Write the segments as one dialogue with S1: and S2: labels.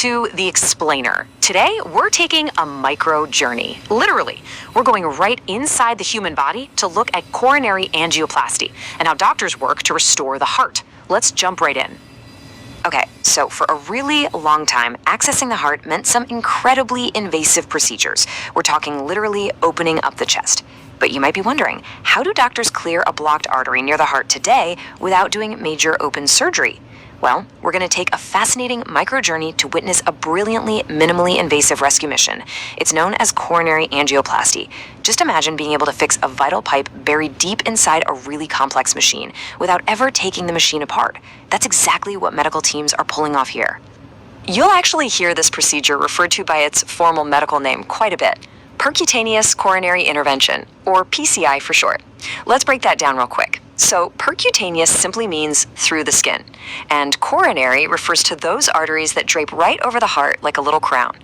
S1: to The Explainer. Today, we're taking a micro journey. Literally, we're going right inside the human body to look at coronary angioplasty and how doctors work to restore the heart. Let's jump right in. Okay, so for a really long time, accessing the heart meant some incredibly invasive procedures. We're talking literally opening up the chest. But you might be wondering, how do doctors clear a blocked artery near the heart today without doing major open surgery? Well, we're going to take a fascinating micro journey to witness a brilliantly minimally invasive rescue mission. It's known as coronary angioplasty. Just imagine being able to fix a vital pipe buried deep inside a really complex machine without ever taking the machine apart. That's exactly what medical teams are pulling off here. You'll actually hear this procedure referred to by its formal medical name quite a bit: percutaneous coronary intervention, or PCI for short. Let's break that down real quick. So percutaneous simply means through the skin, and coronary refers to those arteries that drape right over the heart like a little crown.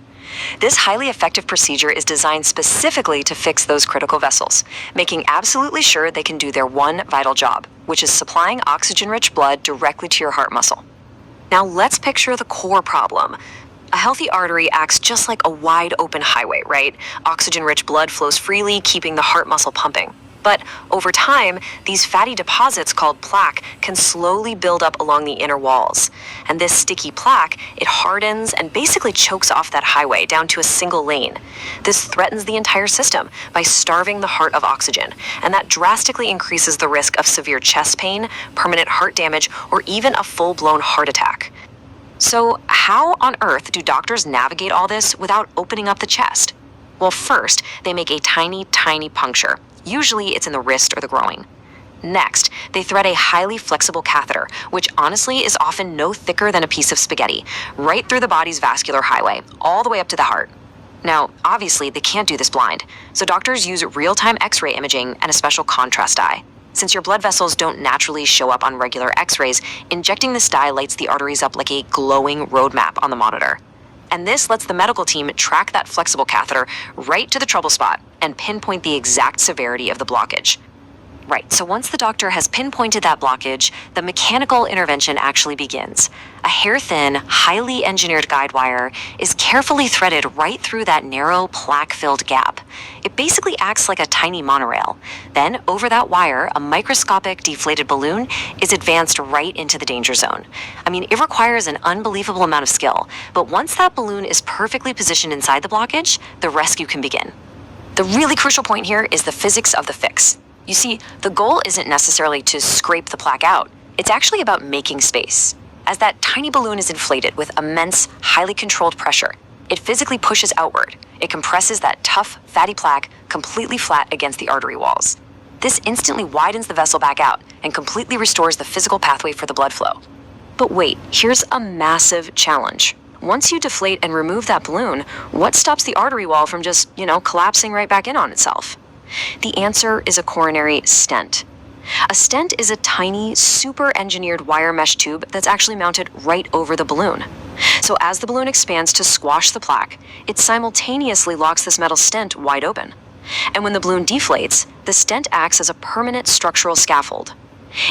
S1: This highly effective procedure is designed specifically to fix those critical vessels, making absolutely sure they can do their one vital job, which is supplying oxygen-rich blood directly to your heart muscle. Now let's picture the core problem. A healthy artery acts just like a wide open highway, right? Oxygen-rich blood flows freely, keeping the heart muscle pumping. But over time, these fatty deposits called plaque can slowly build up along the inner walls. And this sticky plaque, it hardens and basically chokes off that highway down to a single lane. This threatens the entire system by starving the heart of oxygen, and that drastically increases the risk of severe chest pain, permanent heart damage, or even a full-blown heart attack. So how on earth do doctors navigate all this without opening up the chest? Well, first, they make a tiny puncture. Usually it's in the wrist or the groin. Next, they thread a highly flexible catheter, which honestly is often no thicker than a piece of spaghetti, right through the body's vascular highway, all the way up to the heart. Now, obviously, they can't do this blind, so doctors use real-time X-ray imaging and a special contrast dye. Since your blood vessels don't naturally show up on regular X-rays, injecting this dye lights the arteries up like a glowing roadmap on the monitor. And this lets the medical team track that flexible catheter right to the trouble spot and pinpoint the exact severity of the blockage. Right, so once the doctor has pinpointed that blockage, the mechanical intervention actually begins. A hair-thin, highly engineered guide wire is carefully threaded right through that narrow, plaque-filled gap. It basically acts like a tiny monorail. Then, over that wire, a microscopic deflated balloon is advanced right into the danger zone. I mean, it requires an unbelievable amount of skill, but once that balloon is perfectly positioned inside the blockage, the rescue can begin. The really crucial point here is the physics of the fix. You see, the goal isn't necessarily to scrape the plaque out. It's actually about making space. As that tiny balloon is inflated with immense, highly controlled pressure, it physically pushes outward. It compresses that tough, fatty plaque completely flat against the artery walls. This instantly widens the vessel back out and completely restores the physical pathway for the blood flow. But wait, here's a massive challenge. Once you deflate and remove that balloon, what stops the artery wall from just, collapsing right back in on itself? The answer is a coronary stent. A stent is a tiny, super-engineered wire mesh tube that's actually mounted right over the balloon. So as the balloon expands to squash the plaque, it simultaneously locks this metal stent wide open. And when the balloon deflates, the stent acts as a permanent structural scaffold.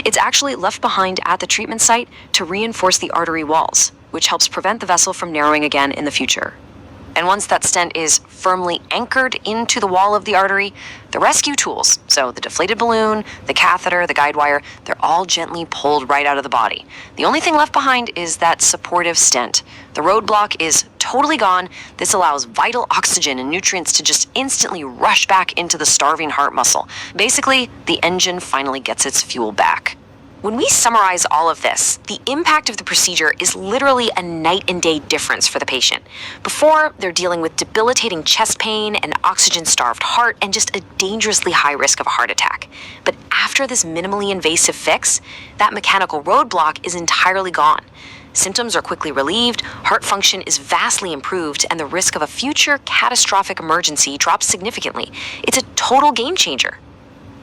S1: It's actually left behind at the treatment site to reinforce the artery walls, which helps prevent the vessel from narrowing again in the future. And once that stent is firmly anchored into the wall of the artery, the rescue tools, so the deflated balloon, the catheter, the guide wire, they're all gently pulled right out of the body. The only thing left behind is that supportive stent. The roadblock is totally gone. This allows vital oxygen and nutrients to just instantly rush back into the starving heart muscle. Basically, the engine finally gets its fuel back. When we summarize all of this, the impact of the procedure is literally a night and day difference for the patient. Before, they're dealing with debilitating chest pain, an oxygen-starved heart, and just a dangerously high risk of a heart attack. But after this minimally invasive fix, that mechanical roadblock is entirely gone. Symptoms are quickly relieved, heart function is vastly improved, and the risk of a future catastrophic emergency drops significantly. It's a total game changer.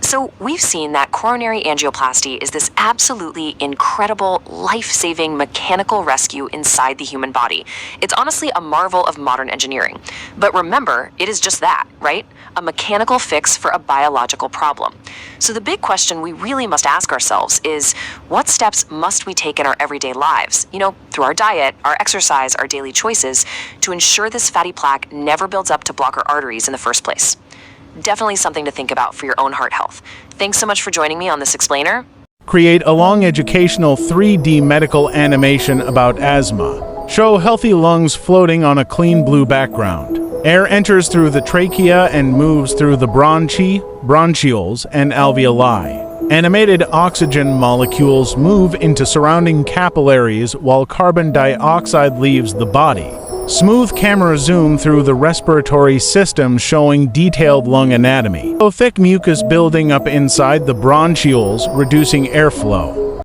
S1: So we've seen that coronary angioplasty is this absolutely incredible, life-saving mechanical rescue inside the human body. It's honestly a marvel of modern engineering. But remember, it is just that, right? A mechanical fix for a biological problem. So the big question we really must ask ourselves is, what steps must we take in our everyday lives, through our diet, our exercise, our daily choices, to ensure this fatty plaque never builds up to block our arteries in the first place? Definitely something to think about for your own heart health. Thanks so much for joining me on this explainer.
S2: Create a long educational 3D medical animation about asthma. Show healthy lungs floating on a clean blue background. Air enters through the trachea and moves through the bronchi, bronchioles, and alveoli. Animated oxygen molecules move into surrounding capillaries while carbon dioxide leaves the body. Smooth camera zoom through the respiratory system showing detailed lung anatomy. So thick mucus building up inside the bronchioles, reducing airflow.